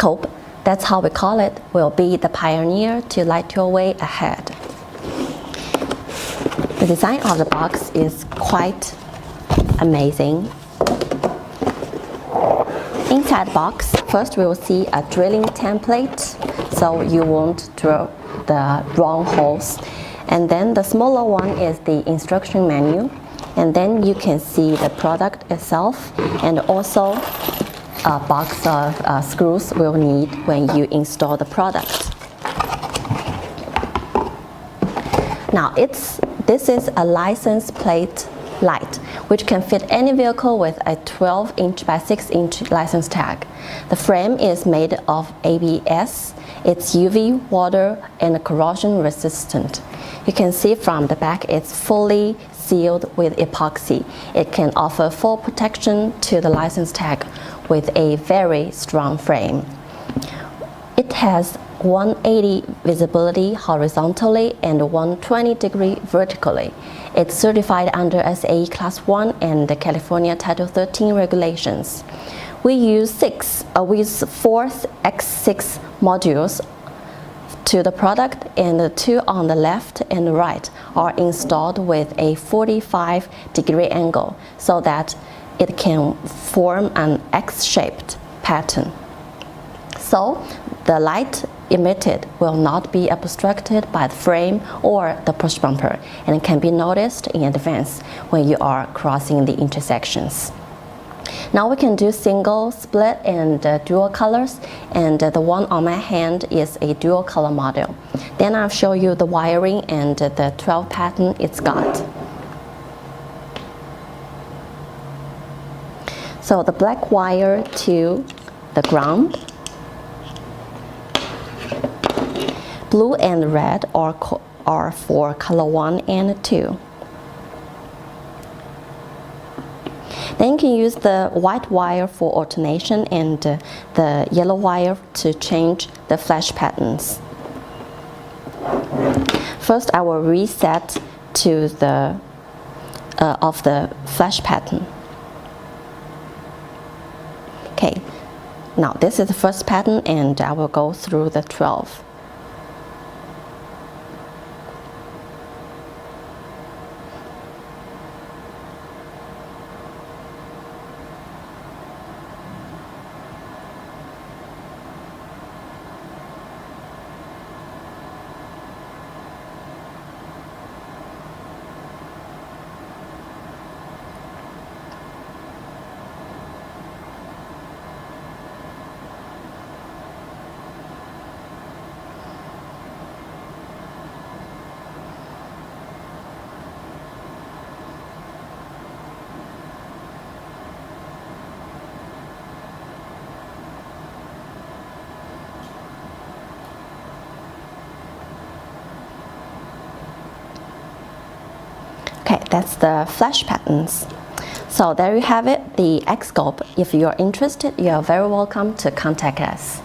Xcope, that's how we call it, will be the pioneer to light your way ahead. The design of the box is quite amazing. Inside the box, first we will see a drilling template, so you won't drill the wrong holes. And then the smaller one is the instruction manual, and then you can see the product itself, and also a box of screws we'll need when you install the product. Now this is a license plate light, which can fit any vehicle with a 12-inch by 6-inch license tag. The frame is made of ABS. It's UV, water, and corrosion resistant. You can see from the back it's fully sealed with epoxy. It can offer full protection to the license tag with a very strong frame. It has 180 visibility horizontally and 120-degree vertically. It's certified under SAE Class 1 and the California Title 13 regulations. We use 4 X6 modules to the product, and the 2 on the left and right are installed with a 45-degree angle so that it can form an X-shaped pattern. So the light emitted will not be obstructed by the frame or the push bumper, and it can be noticed in advance when you are crossing the intersections. Now we can do single, split, and dual colors, and the one on my hand is a dual color model. Then I'll show you the wiring and the 12 pattern it's got. So the black wire to the ground, blue and red are for color 1 and 2. Then you can use the white wire for alternation and the yellow wire to change the flash patterns. First, I will reset to the flash pattern. Okay, now this is the first pattern, and I will go through the 12. Okay, that's the flash patterns. So there you have it, the Xcope. If you're interested, you are very welcome to contact us.